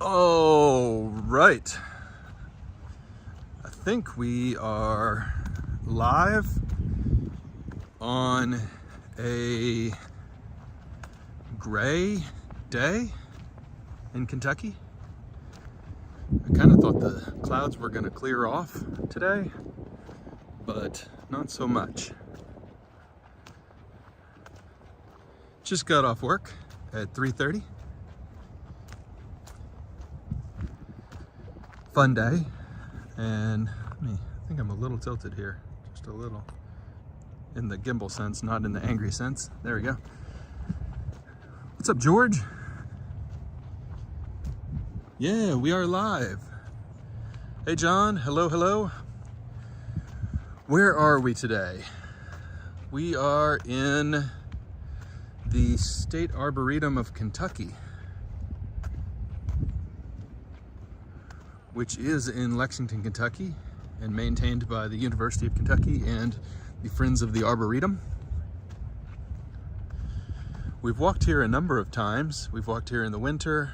All right. I think we are live on a gray day in Kentucky. I kind of thought the clouds were going to clear off today, but not so much. Just got off work at 3:30. Fun day, and I think I'm a little tilted here, just a little, in the gimbal sense, not in the angry sense. There we go. What's up, George? Yeah, we are live. Hey, John. Hello. Where are we today? We are in the State Arboretum of Kentucky, which is in Lexington, Kentucky, and maintained by the University of Kentucky and the Friends of the Arboretum. We've walked here a number of times. We've walked here in the winter,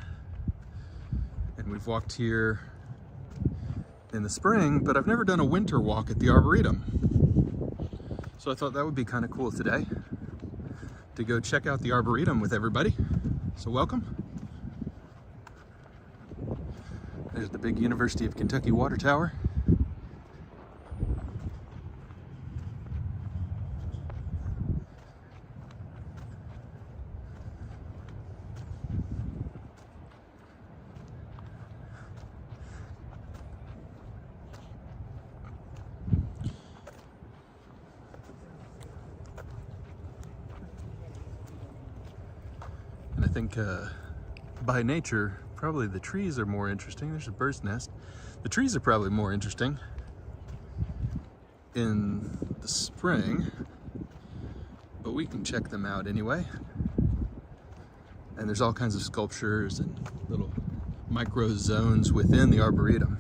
and we've walked here in the spring, but I've never done a winter walk at the Arboretum. So I thought that would be kind of cool today, to go check out the Arboretum with everybody. So welcome. There's the big University of Kentucky water tower. And I think by nature, probably the trees are more interesting. There's a bird's nest. The trees are probably more interesting in the spring, but we can check them out anyway. And there's all kinds of sculptures and little micro zones within the Arboretum.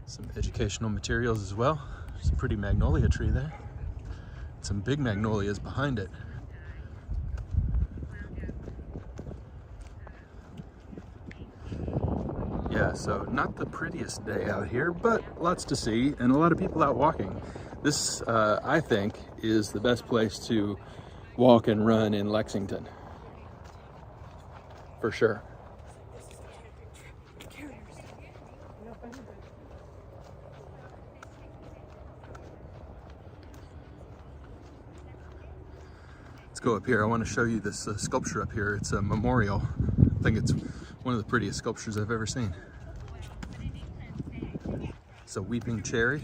Some educational materials as well. There's a pretty magnolia tree there. Some big magnolias behind it. Yeah, so not the prettiest day out here, but lots to see and a lot of people out walking. This, I think, is the best place to walk and run in Lexington, for sure. Let's go up here. I want to show you this sculpture up here. It's a memorial. I think it's one of the prettiest sculptures I've ever seen. It's a weeping cherry.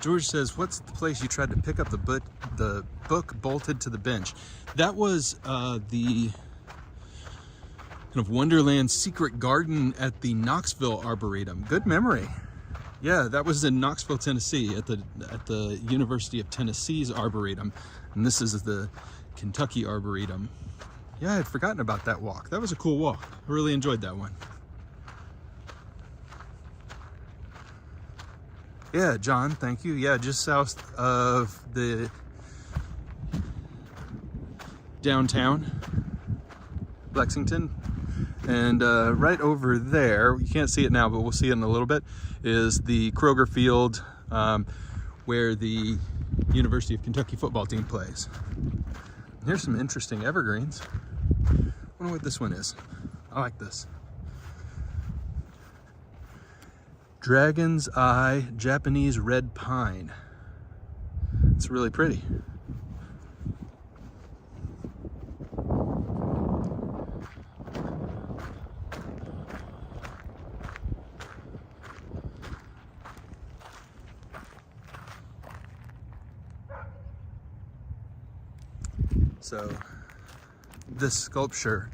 George says, what's the place you tried to pick up the book bolted to the bench? That was the kind of Wonderland Secret Garden at the Knoxville Arboretum. Good memory. Yeah, that was in Knoxville, Tennessee, at the University of Tennessee's Arboretum, and this is the Kentucky Arboretum. Yeah, I had forgotten about that walk. That was a cool walk. I really enjoyed that one. Yeah, John, thank you. Yeah, just south of the downtown Lexington. And right over there, you can't see it now, but we'll see it in a little bit, is the Kroger Field where the University of Kentucky football team plays. And here's some interesting evergreens. I wonder what this one is. I like this. Dragon's Eye Japanese Red Pine. It's really pretty. So this sculpture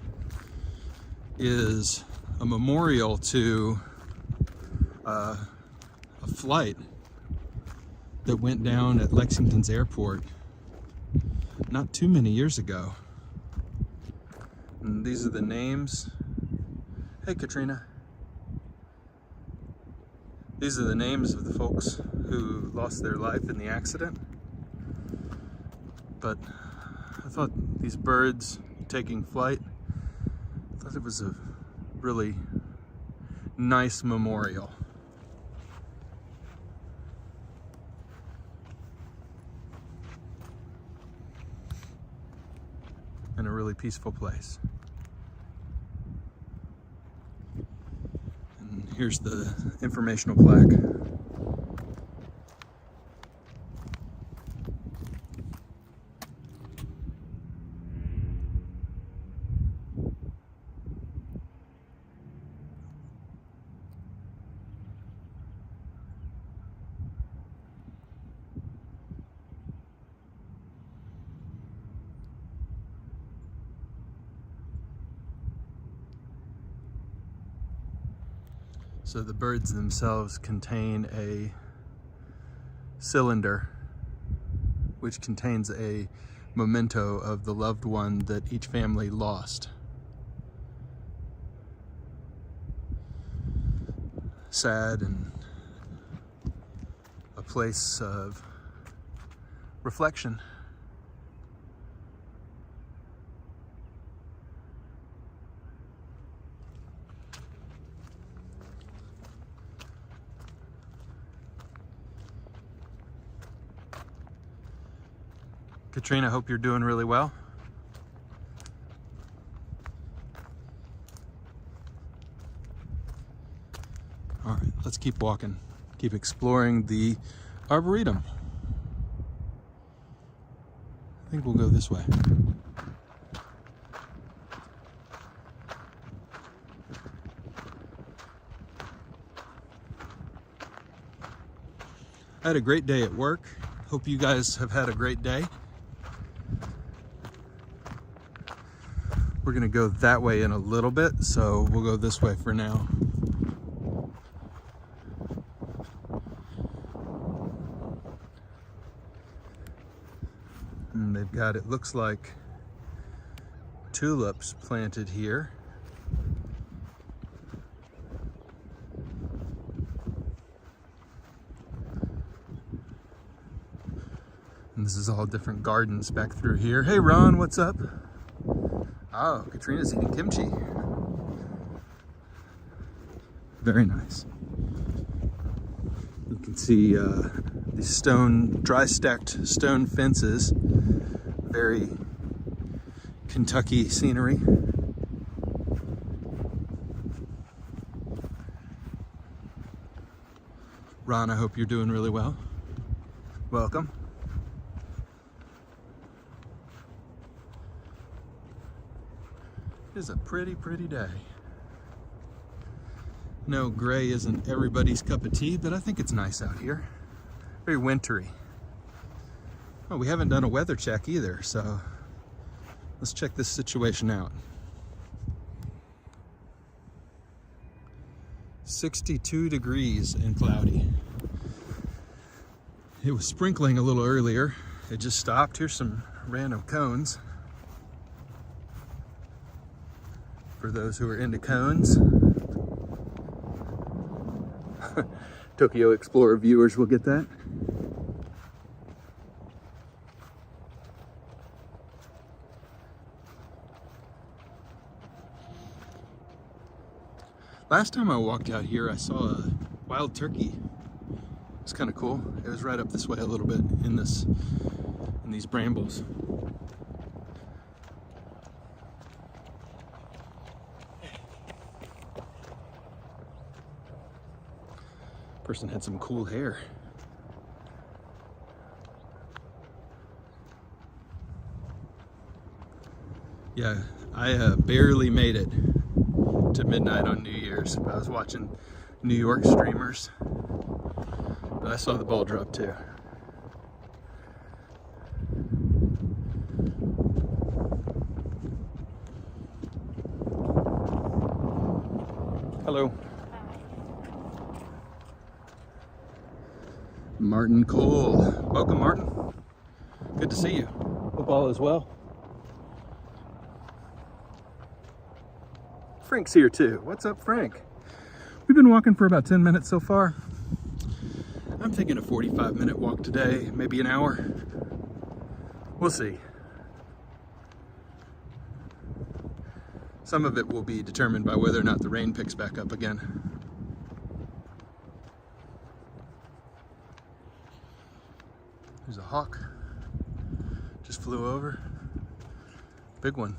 is a memorial to a flight that went down at Lexington's airport not too many years ago. And these are the names Hey, Katrina. These are the names of the folks who lost their life in the accident. But I thought these birds taking flight, I thought it was a really nice memorial. In a really peaceful place. And here's the informational plaque. So the birds themselves contain a cylinder which contains a memento of the loved one that each family lost. Sad and a place of reflection. Katrina, I hope you're doing really well. All right, let's keep walking, keep exploring the Arboretum. I think we'll go this way. I had a great day at work. Hope you guys have had a great day. We're gonna go that way in a little bit, so we'll go this way for now. And they've got, it looks like, tulips planted here. And this is all different gardens back through here. Hey Ron, what's up? Oh, Katrina's eating kimchi. Very nice. You can see these stone, dry stacked stone fences. Very Kentucky scenery. Ron, I hope you're doing really well. Welcome. It is a pretty, pretty day. No, gray isn't everybody's cup of tea, but I think it's nice out here. Very wintry. Oh, we haven't done a weather check either, so let's check this situation out. 62 degrees and cloudy. It was sprinkling a little earlier. It just stopped. Here's some random cones. For those who are into cones. Tokyo Explorer viewers will get that. Last time I walked out here, I saw a wild turkey. It's kind of cool. It was right up this way a little bit in these brambles. Person had some cool hair. Yeah, I barely made it to midnight on New Year's. I was watching New York streamers, but I saw the ball drop too. Hello. Martin Cole. Welcome, Martin. Good to see you. Hope all is well. Frank's here too. What's up, Frank? We've been walking for about 10 minutes so far. I'm thinking a 45-minute walk today, maybe an hour. We'll see. Some of it will be determined by whether or not the rain picks back up again. There's a hawk. Just flew over. Big one.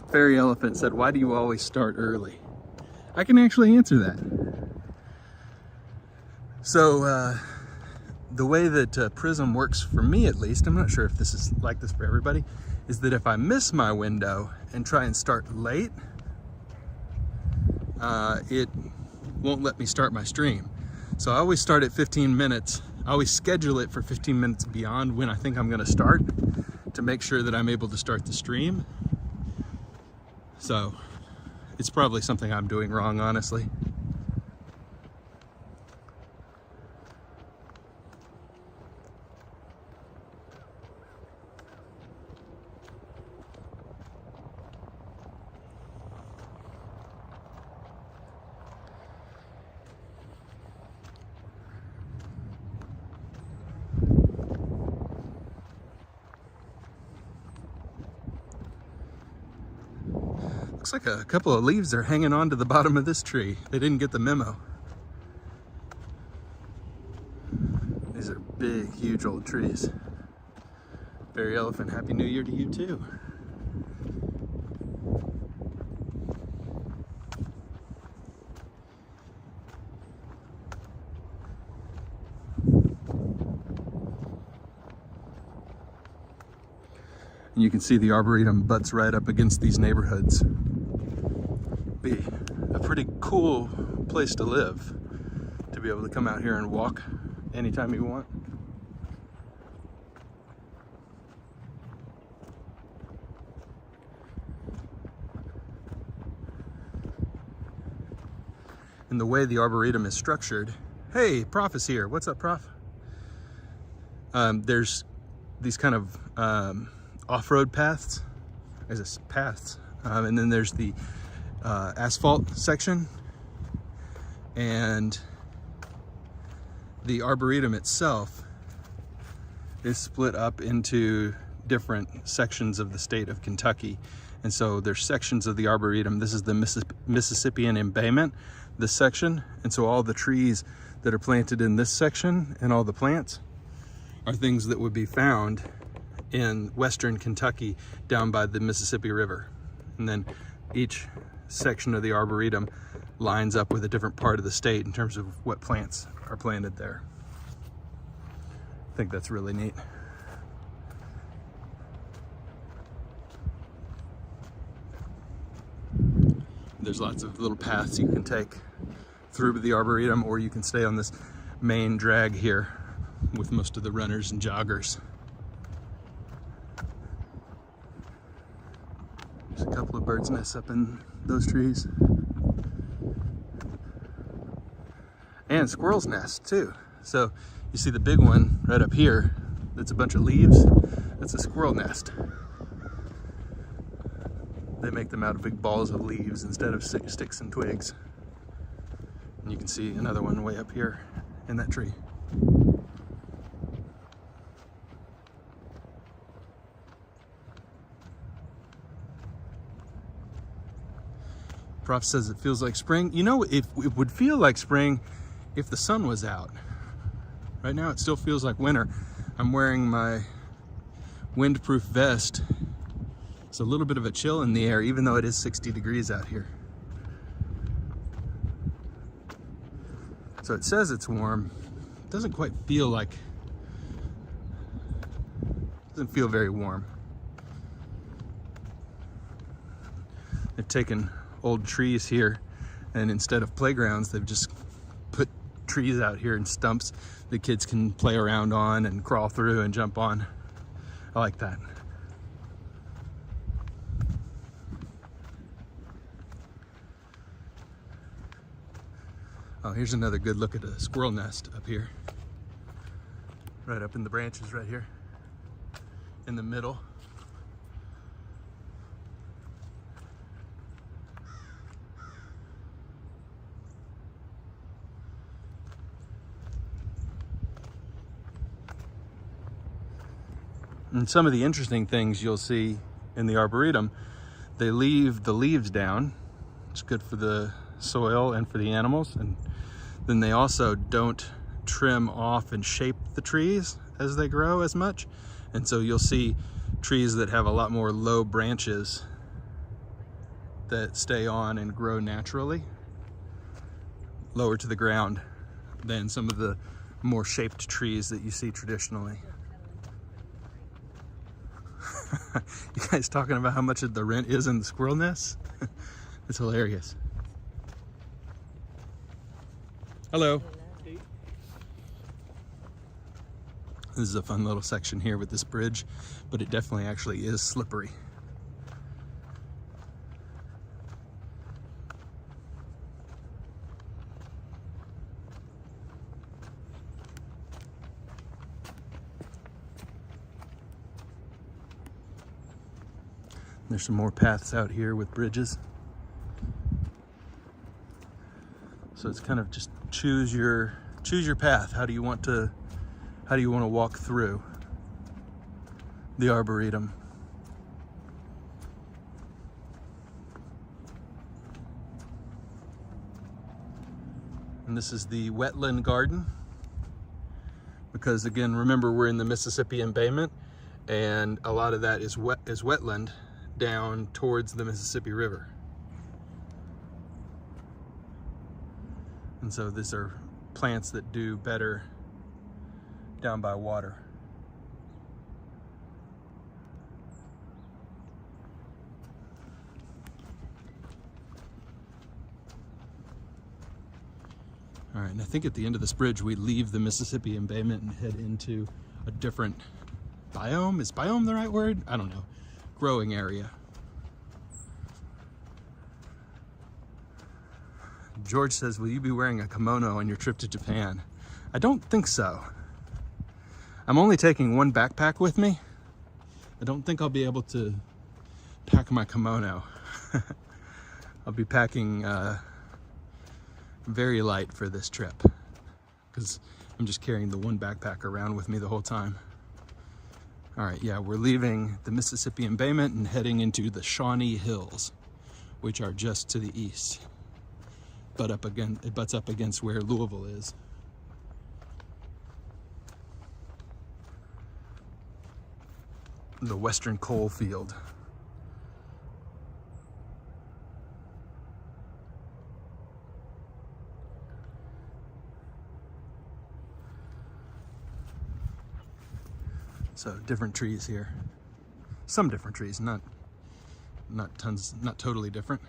Fairy Elephant said, why do you always start early? I can actually answer that. So the way that Prism works for me, at least, I'm not sure if this is like this for everybody, is that if I miss my window and try and start late, it won't let me start my stream. So I always start at 15 minutes. I always schedule it for 15 minutes beyond when I think I'm going to start to make sure that I'm able to start the stream. So it's probably something I'm doing wrong, honestly. Looks like a couple of leaves are hanging on to the bottom of this tree. They didn't get the memo. These are big, huge old trees. Fairy Elephant, Happy New Year to you too. And you can see the Arboretum butts right up against these neighborhoods. Be a pretty cool place to live, to be able to come out here and walk anytime you want. And the way the Arboretum is structured, hey, Prof is here. What's up, Prof? There's these kind of off-road paths, and then there's the asphalt section, and the Arboretum itself is split up into different sections of the state of Kentucky. And so there's sections of the Arboretum. This is the Mississippian embayment, this section. And so all the trees that are planted in this section and all the plants are things that would be found in western Kentucky down by the Mississippi River. And then each section of the Arboretum lines up with a different part of the state in terms of what plants are planted there. I think that's really neat. There's lots of little paths you can take through the Arboretum, or you can stay on this main drag here with most of the runners and joggers. There's a couple of birds' nests up in those trees. And squirrels' nests too. So you see the big one right up here, that's a bunch of leaves. That's a squirrel nest. They make them out of big balls of leaves instead of sticks and twigs. And you can see another one way up here in that tree. Prof says it feels like spring. You know, it would feel like spring if the sun was out. Right now it still feels like winter. I'm wearing my windproof vest. It's a little bit of a chill in the air, even though it is 60 degrees out here. So it says it's warm. It doesn't quite feel like Doesn't feel very warm. They've taken old trees here, and instead of playgrounds, they've just put trees out here and stumps the kids can play around on and crawl through and jump on. I like that. Oh, here's another good look at a squirrel nest up here. Right up in the branches right here in the middle. And some of the interesting things you'll see in the Arboretum, they leave the leaves down. It's good for the soil and for the animals. And then they also don't trim off and shape the trees as they grow as much. And so you'll see trees that have a lot more low branches that stay on and grow naturally, lower to the ground than some of the more shaped trees that you see traditionally. You guys talking about how much the rent is in the squirrel nest? It's hilarious. Hello. This is a fun little section here with this bridge, but it definitely actually is slippery. There's some more paths out here with bridges. So it's kind of just choose your path. How do you want to walk through the Arboretum? And this is the wetland garden, because again, remember, we're in the Mississippi embayment, and a lot of that is wetland down towards the Mississippi River. And so these are plants that do better down by water. All right, and I think at the end of this bridge, we leave the Mississippi embayment and head into a different biome. Is biome the right word? I don't know. Growing area. George says, will you be wearing a kimono on your trip to Japan? I don't think so. I'm only taking one backpack with me. I don't think I'll be able to pack my kimono. I'll be packing very light for this trip, because I'm just carrying the one backpack around with me the whole time. All right, yeah, we're leaving the Mississippi embayment and heading into the Shawnee Hills, which are just to the east. But it butts up against where Louisville is. The Western Coal Field. So different trees here. Some different trees, not tons, not totally different.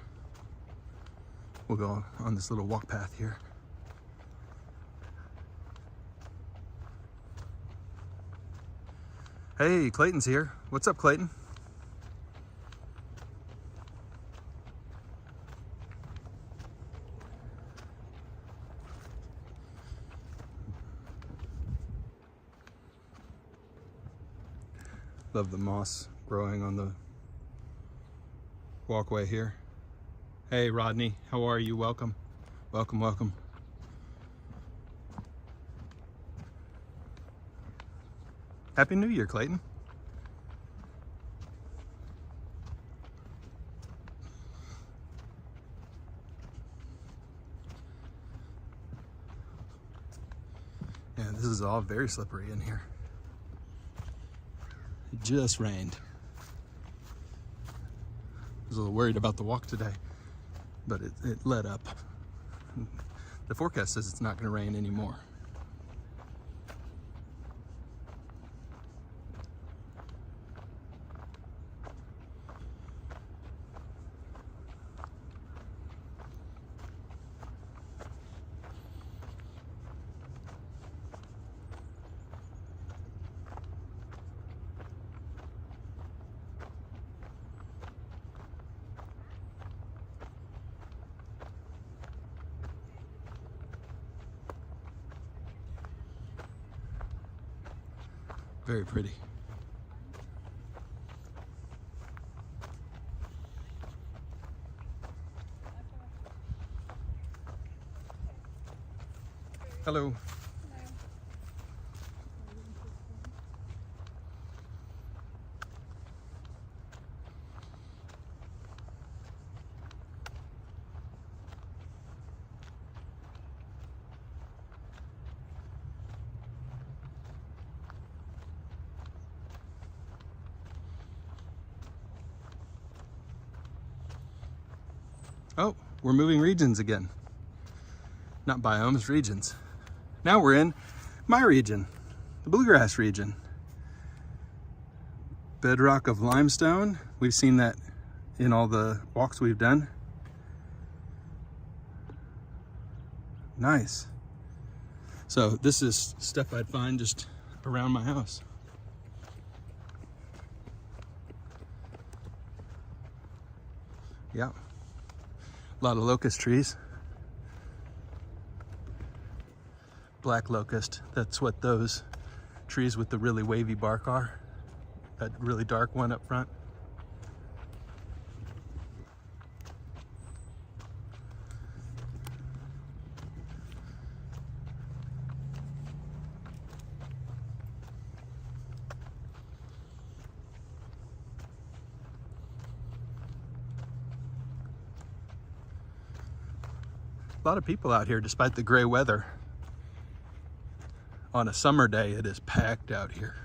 We'll go on this little walk path here. Hey, Clayton's here. What's up, Clayton? Love the moss growing on the walkway here. Hey, Rodney, how are you? Welcome. Welcome, welcome. Happy New Year, Clayton. Yeah, this is all very slippery in here. It just rained. I was a little worried about the walk today, but it let up. The forecast says it's not going to rain anymore. Very pretty. Hello. Oh, we're moving regions again. Not biomes, regions. Now we're in my region, the bluegrass region. Bedrock of limestone. We've seen that in all the walks we've done. Nice. So this is stuff I'd find just around my house. Yeah. A lot of locust trees. Black locust, that's what those trees with the really wavy bark are. That really dark one up front. A lot of people out here despite the gray weather. On a summer day, it is packed out here.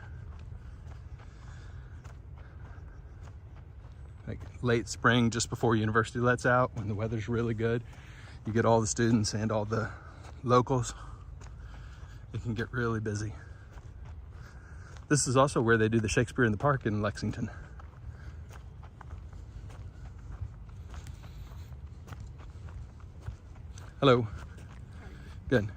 Like late spring, just before university lets out, when the weather's really good, you get all the students and all the locals. It can get really busy. This is also where they do the Shakespeare in the Park in Lexington. Hello. Good.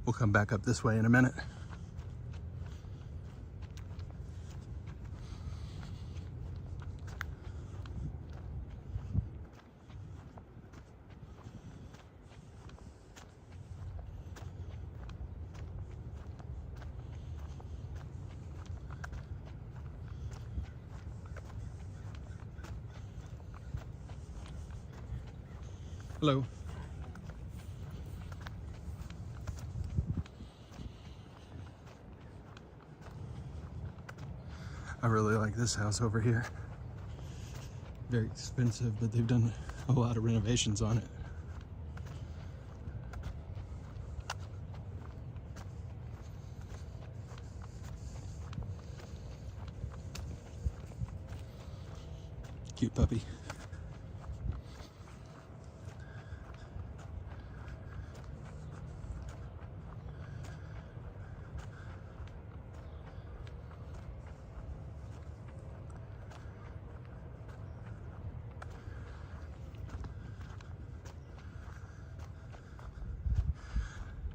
We'll come back up this way in a minute. Hello. I really like this house over here. Very expensive, but they've done a lot of renovations on it. Cute puppy.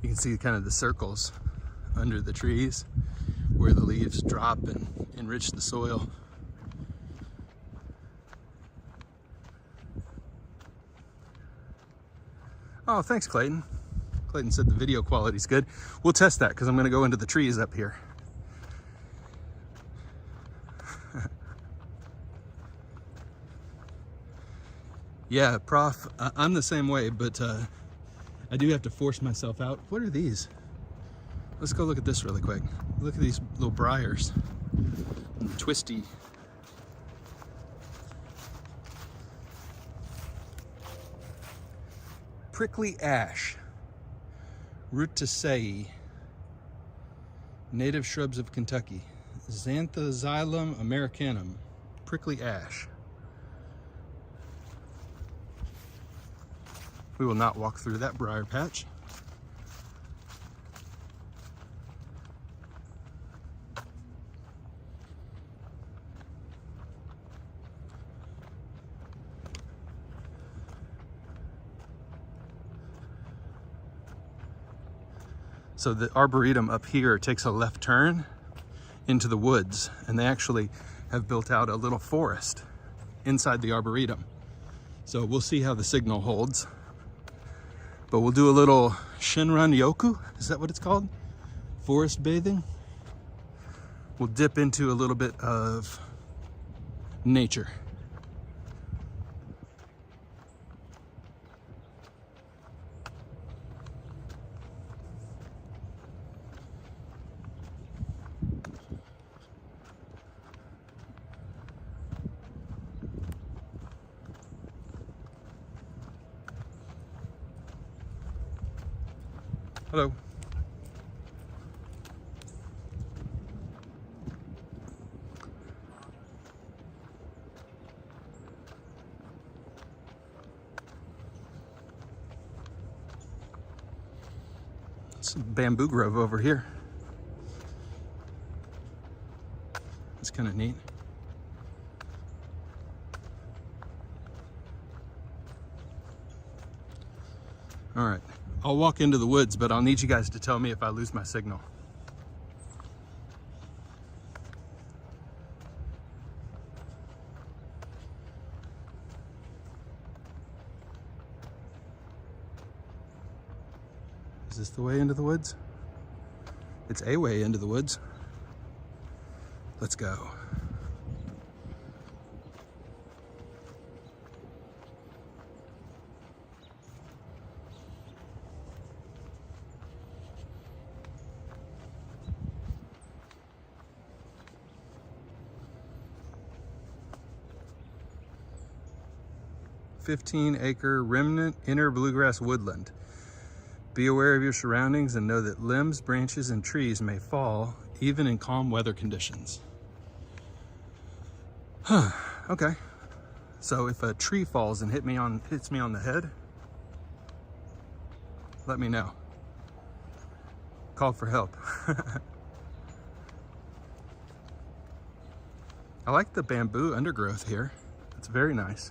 You can see kind of the circles under the trees where the leaves drop and enrich the soil. Oh, thanks, Clayton. Clayton said the video quality's good. We'll test that because I'm going to go into the trees up here. Yeah, Prof, I'm the same way, but I do have to force myself out. What are these? Let's go look at this really quick. Look at these little briars. Twisty. Prickly ash. Rutaceae. Native shrubs of Kentucky. Xanthozylum americanum. Prickly ash. We will not walk through that briar patch. So the Arboretum up here takes a left turn into the woods, and they actually have built out a little forest inside the Arboretum. So we'll see how the signal holds. But we'll do a little Shinran Yoku, is that what it's called? Forest bathing. We'll dip into a little bit of nature. Hello. Some bamboo grove over here. That's kind of neat. All right, I'll walk into the woods, but I'll need you guys to tell me if I lose my signal. Is this the way into the woods? It's a way into the woods. Let's go. "15-acre remnant inner bluegrass woodland. Be aware of your surroundings and know that limbs, branches, and trees may fall even in calm weather conditions." Huh, okay. So if a tree falls and hits me on the head, let me know. Call for help. I like the bamboo undergrowth here. It's very nice.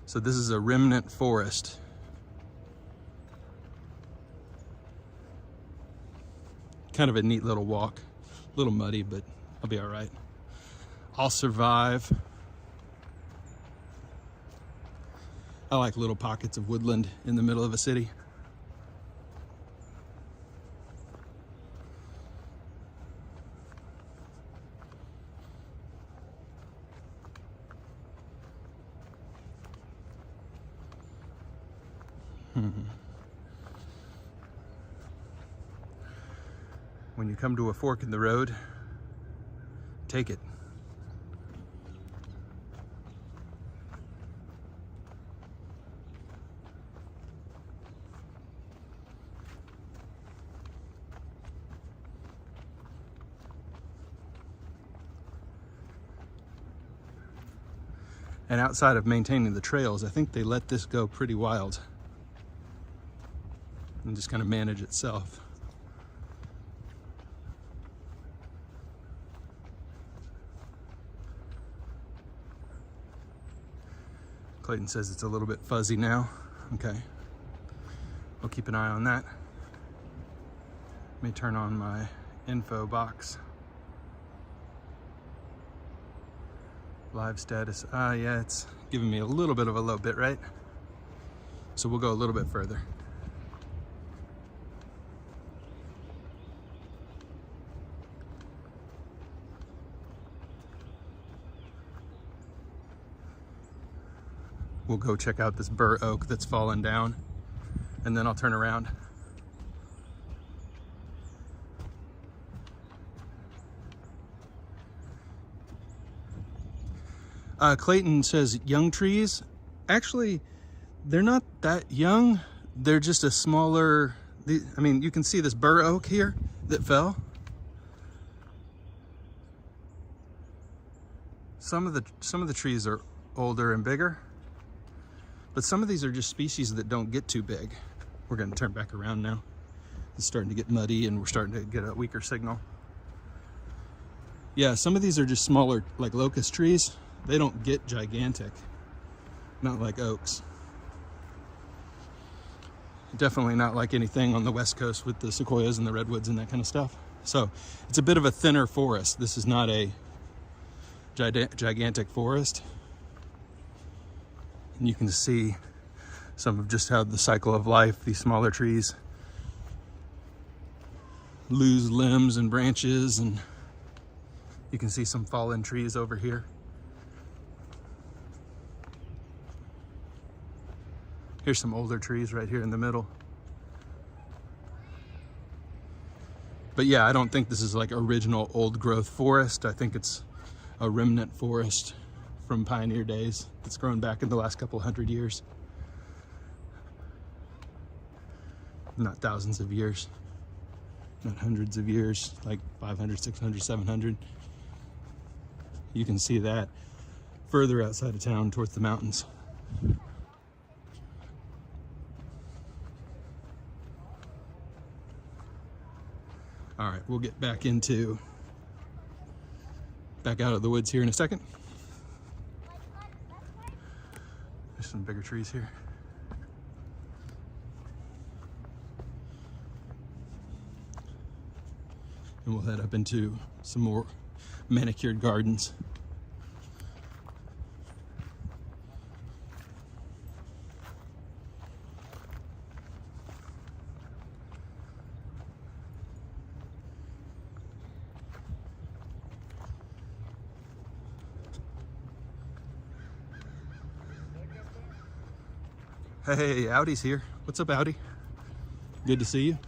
So this is a remnant forest. Kind of a neat little walk. A little muddy, but I'll be all right. I'll survive. I like little pockets of woodland in the middle of a city. When you come to a fork in the road, take it. And outside of maintaining the trails, I think they let this go pretty wild and just kind of manage itself. Clayton says it's a little bit fuzzy now. Okay, I'll keep an eye on that. Let me turn on my info box. Live status. Yeah, it's giving me a little bit of a low bit rate. So we'll go a little bit further. We'll go check out this bur oak that's fallen down, and then I'll turn around. Clayton says young trees. Actually, they're not that young. They're just a smaller, I mean, you can see this bur oak here that fell. Some of the trees are older and bigger, but some of these are just species that don't get too big. We're going to turn back around now. It's starting to get muddy and we're starting to get a weaker signal. Yeah, some of these are just smaller, like locust trees. They don't get gigantic, not like oaks. Definitely not like anything on the West Coast with the sequoias and the redwoods and that kind of stuff. So it's a bit of a thinner forest. This is not a gigantic forest. And you can see some of just how the cycle of life, these smaller trees lose limbs and branches, and you can see some fallen trees over here. Here's some older trees right here in the middle. But yeah, I don't think this is like original old growth forest. I think it's a remnant forest from pioneer days that's grown back in the last couple hundred years. Not thousands of years, not hundreds of years, like 500, 600, 700. You can see that further outside of town towards the mountains. All right, we'll get back out of the woods here in a second. There's some bigger trees here. And we'll head up into some more manicured gardens. Hey, Audie's here. What's up, Audie? Good to see you.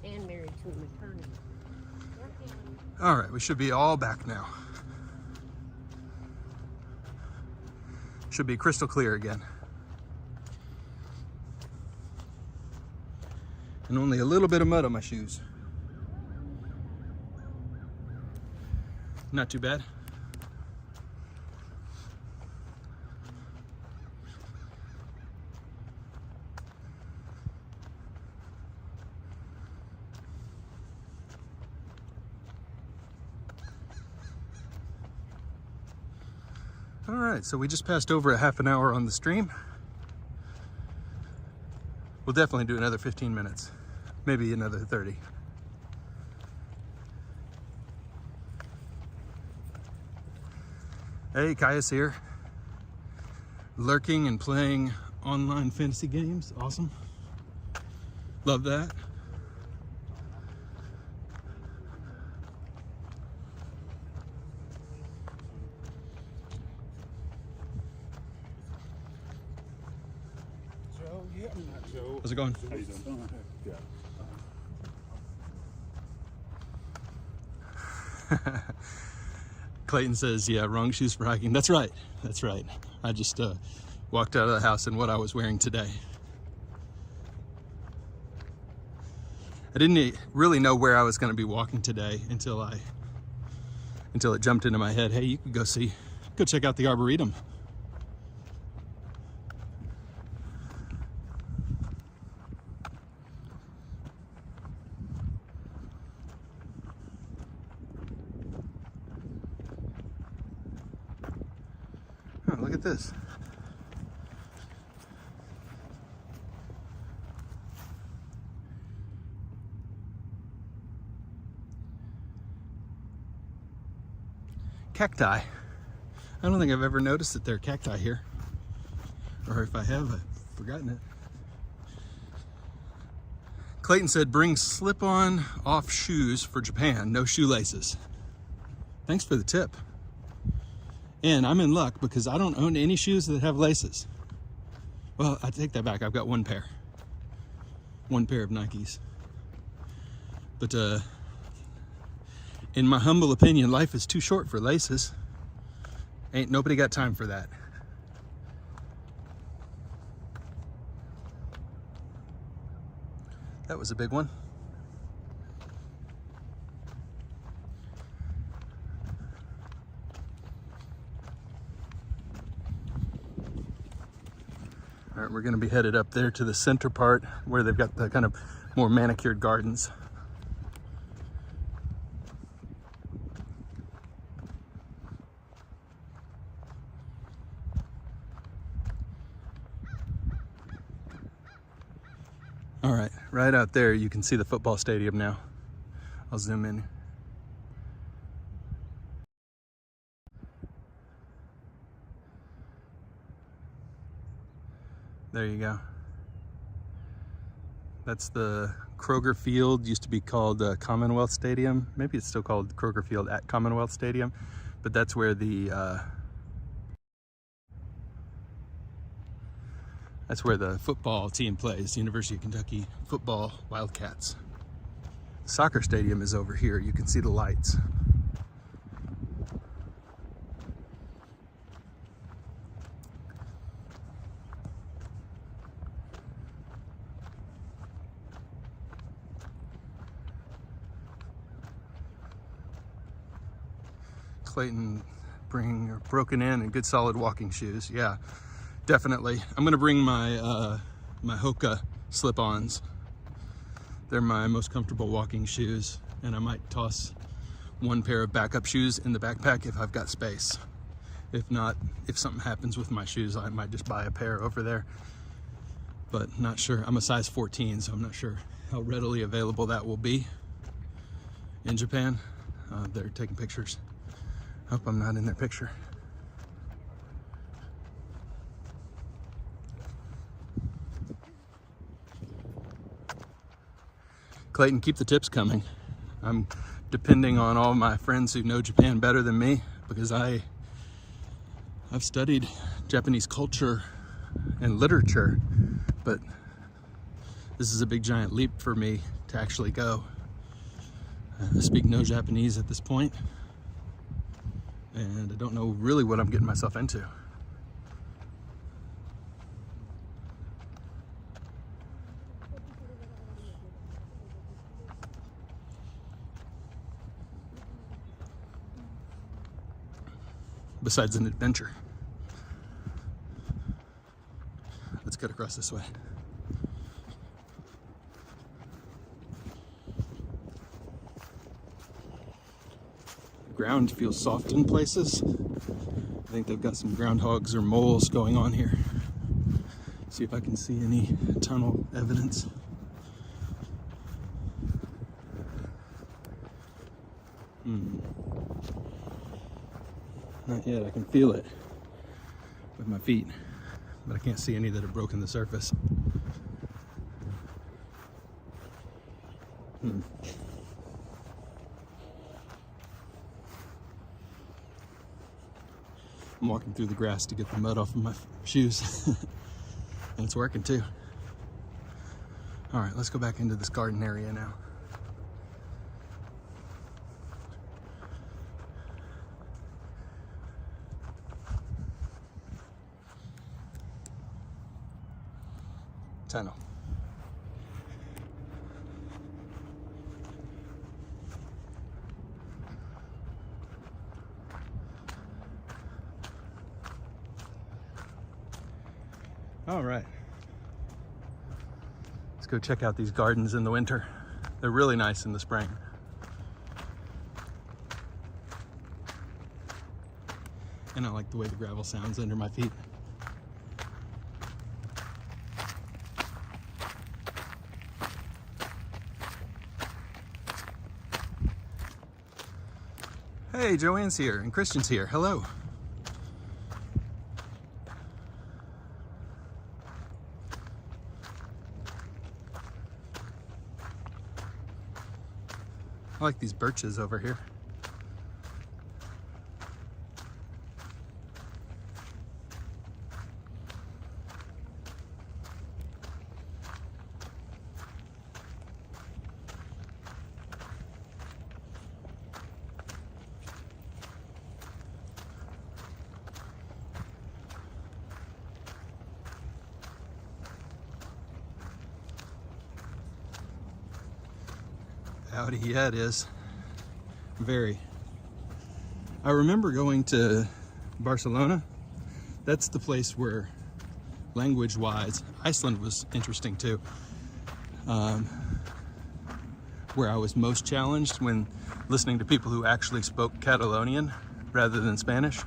And married to an attorney. All right, we should be all back now. Should be crystal clear again. And only a little bit of mud on my shoes. Not too bad. All right, so we just passed over a half an hour on the stream. We'll definitely do another 15 minutes, maybe another 30. Hey, Kaya's here. Lurking and playing online fantasy games, awesome. Love that. How's it going? How you doing? Yeah. Clayton says, yeah, wrong shoes for hiking. That's right. That's right. I just walked out of the house in what I was wearing today. I didn't really know where I was going to be walking today until it jumped into my head. Hey, you could go check out the Arboretum. Oh, look at this. Cacti. I don't think I've ever noticed that there are cacti here. Or if I have, I've forgotten it. Clayton said, bring slip-on off shoes for Japan, no shoelaces. Thanks for the tip. And I'm in luck because I don't own any shoes that have laces. Well, I take that back. I've got one pair. One pair of Nikes. But in my humble opinion, life is too short for laces. Ain't nobody got time for that. That was a big one. right, we're gonna be headed up there to the center part where they've got the kind of more manicured gardens. All right, right out there you can see the football stadium now. I'll zoom in. There you go. That's the Kroger Field, used to be called Commonwealth Stadium. Maybe it's still called Kroger Field at Commonwealth Stadium, but that's where the football team plays, University of Kentucky football Wildcats. The soccer stadium is over here. You can see the lights. Clayton broken in and good solid walking shoes. Yeah, definitely. I'm gonna bring my my Hoka slip-ons. They're my most comfortable walking shoes, and I might toss one pair of backup shoes in the backpack if I've got space. If not, if something happens with my shoes, I might just buy a pair over there, but not sure. I'm a size 14, so I'm not sure how readily available that will be in Japan. They're taking pictures. Hope I'm not in their picture. Clayton, keep the tips coming. I'm depending on all my friends who know Japan better than me, because I've studied Japanese culture and literature, but this is a big giant leap for me to actually go. I speak no Japanese at this point, and I don't know really what I'm getting myself into. Besides an adventure. Let's get across this way. Ground feels soft in places. I think they've got some groundhogs or moles going on here. See if I can see any tunnel evidence. Not yet. I can feel it with my feet, but I can't see any that have broken the surface. I'm walking through the grass to get the mud off of my shoes, and it's working too. All right, let's go back into this garden area now. Tunnel. All right. Let's go check out these gardens in the winter. They're really nice in the spring. And I like the way the gravel sounds under my feet. Hey, Joanne's here and Christian's here. Hello. I like these birches over here. Howdy, yeah, it is. Very. I remember going to Barcelona. That's the place where language-wise. Iceland was interesting too. Where I was most challenged when listening to people who actually spoke Catalonian rather than Spanish.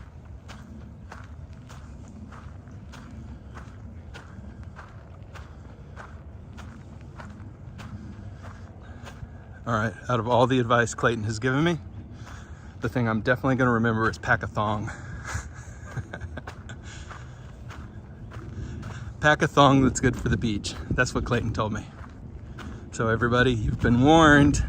All right, out of all the advice Clayton has given me, the thing I'm definitely going to remember is pack a thong. Pack a thong that's good for the beach. That's what Clayton told me. So everybody, you've been warned.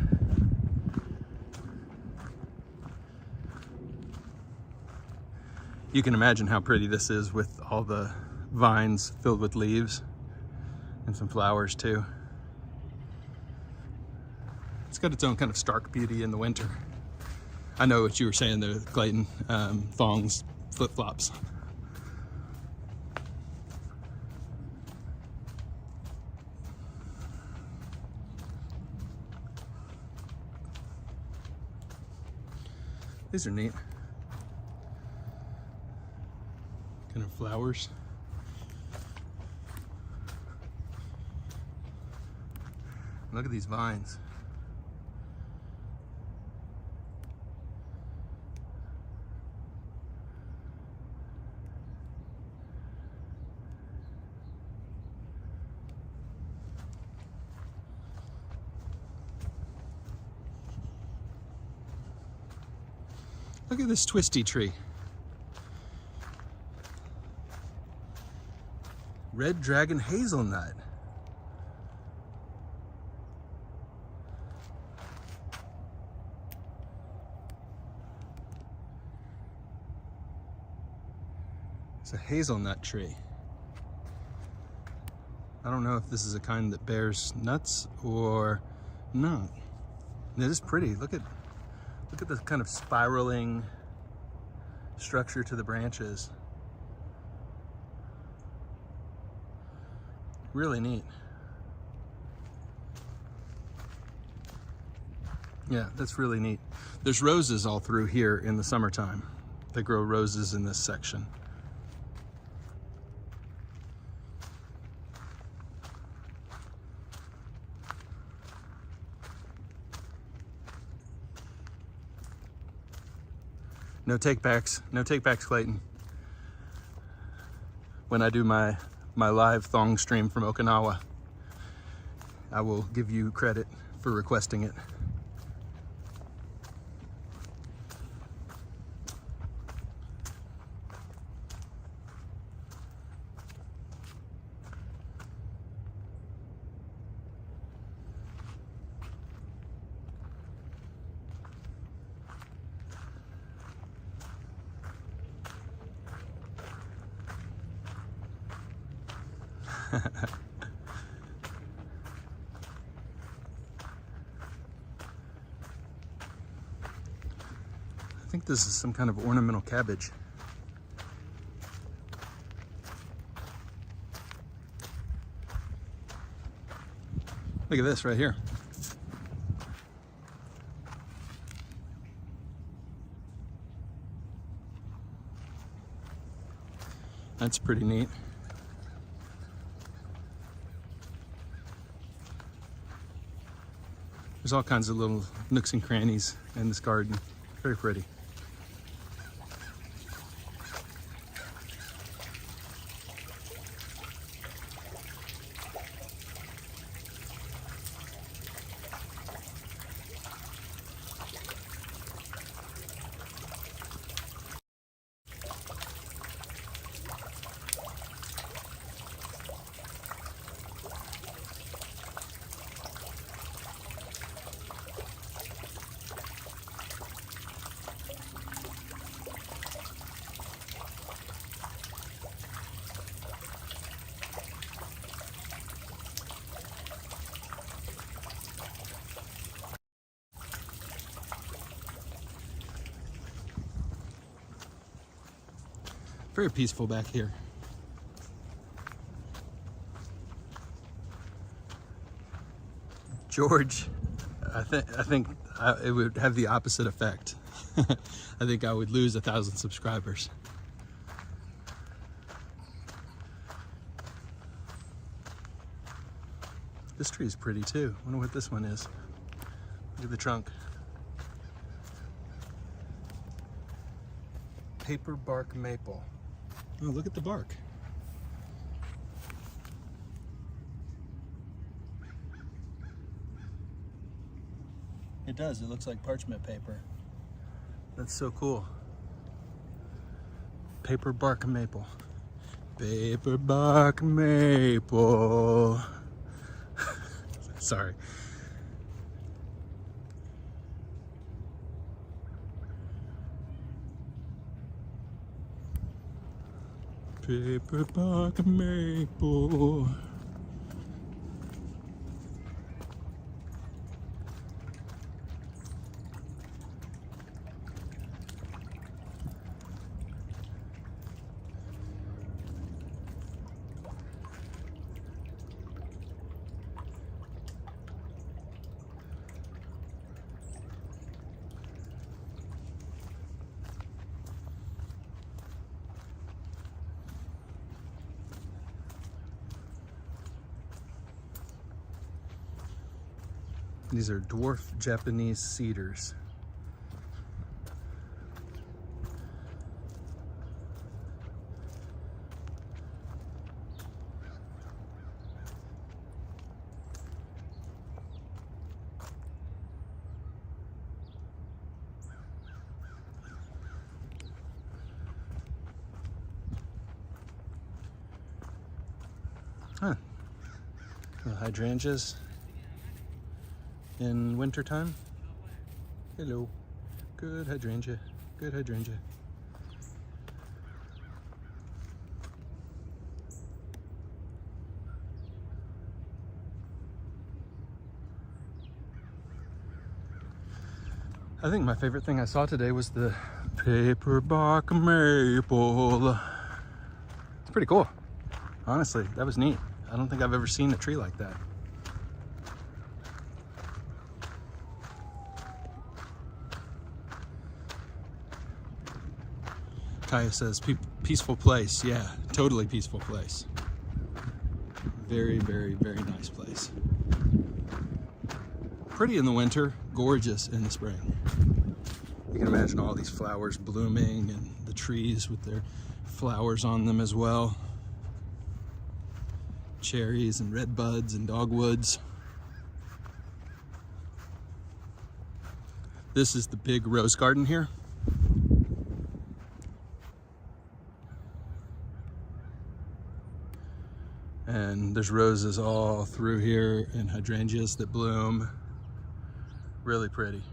You can imagine how pretty this is with all the vines filled with leaves and some flowers too. It's got its own kind of stark beauty in the winter. I know what you were saying there, Clayton. Thongs, flip-flops. These are neat. Kind of flowers. Look at these vines. Look at this twisty tree. Red dragon hazelnut. It's a hazelnut tree. I don't know if this is a kind that bears nuts or not. It is pretty. Look at the kind of spiraling structure to the branches. Really neat. Yeah, that's really neat. There's roses all through here in the summertime. They grow roses in this section. No takebacks, Clayton. When I do my live thong stream from Okinawa, I will give you credit for requesting it. I think this is some kind of ornamental cabbage. Look at this right here. That's pretty neat. There's all kinds of little nooks and crannies in this garden. Very pretty. Very peaceful back here. George, I think it would have the opposite effect. I think I would lose 1,000 subscribers. This tree is pretty too. Wonder what this one is. Look at the trunk. Paper bark maple. Oh, look at the bark. It does. It looks like parchment paper. That's so cool. Paper bark maple. Paper bark maple. Sorry. Paper bark maple. These are dwarf Japanese cedars. Huh. Little hydrangeas in wintertime. Hello. Good hydrangea. Good hydrangea. I think my favorite thing I saw today was the paper bark maple. It's pretty cool. Honestly, that was neat. I don't think I've ever seen a tree like that. Kaya says, peaceful place. Yeah, totally peaceful place. Very, very, very nice place. Pretty in the winter, gorgeous in the spring. You can imagine all these flowers blooming and the trees with their flowers on them as well. Cherries and red buds and dogwoods. This is the big rose garden here. And there's roses all through here and hydrangeas that bloom. Really pretty.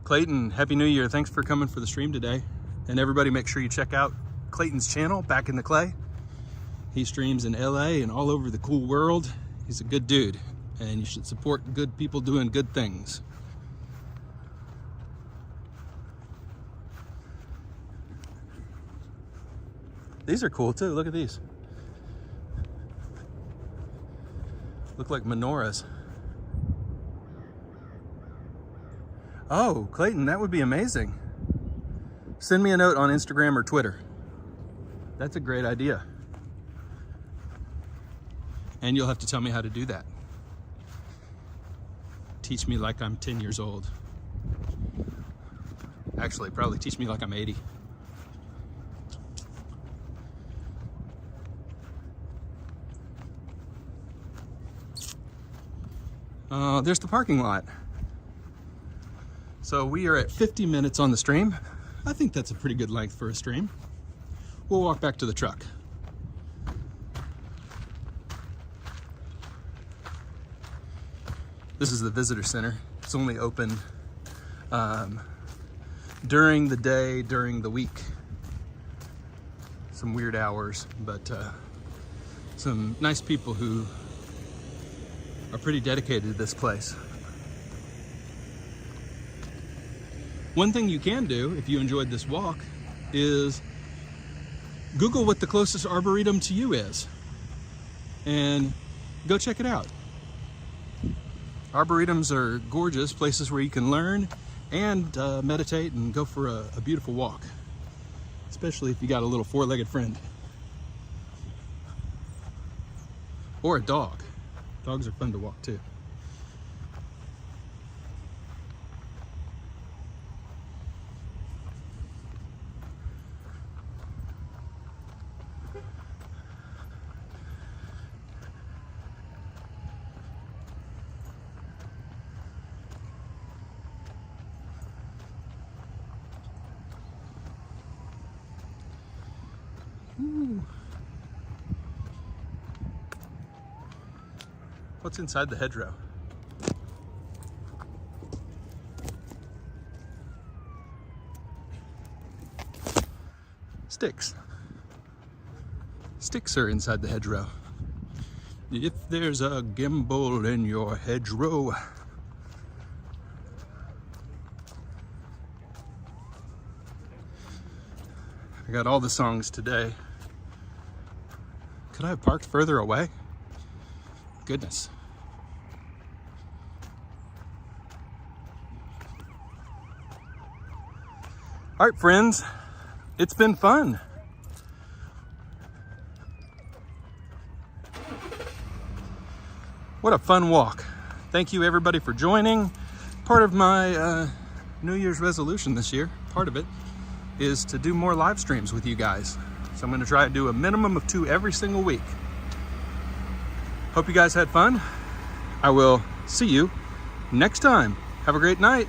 Clayton, Happy New Year. Thanks for coming for the stream today. And everybody make sure you check out Clayton's channel, Back in the Clay. He streams in LA and all over the cool world. He's a good dude, and you should support good people doing good things. These are cool too, look at these. Look like menorahs. Oh, Clayton, that would be amazing. Send me a note on Instagram or Twitter. That's a great idea. And you'll have to tell me how to do that. Teach me like I'm 10 years old. Actually, probably teach me like I'm 80. There's the parking lot. So we are at 50 minutes on the stream. I think that's a pretty good length for a stream. We'll walk back to the truck. This is the visitor center. It's only open during the day, during the week. Some weird hours, but some nice people who are pretty dedicated to this place. One thing you can do if you enjoyed this walk is Google what the closest arboretum to you is and go check it out. Arboretums are gorgeous places where you can learn and meditate and go for a beautiful walk, especially if you got a little four-legged friend or a dog. Dogs are fun to walk too. Ooh. What's inside the hedgerow? Sticks. Sticks are inside the hedgerow. If there's a gimble in your hedgerow. I got all the songs today. Could I have parked further away? Goodness. All right, friends, it's been fun. What a fun walk. Thank you everybody for joining. Part of my New Year's resolution this year, part of it, is to do more live streams with you guys. So I'm gonna try to do a minimum of 2 every single week. Hope you guys had fun. I will see you next time. Have a great night.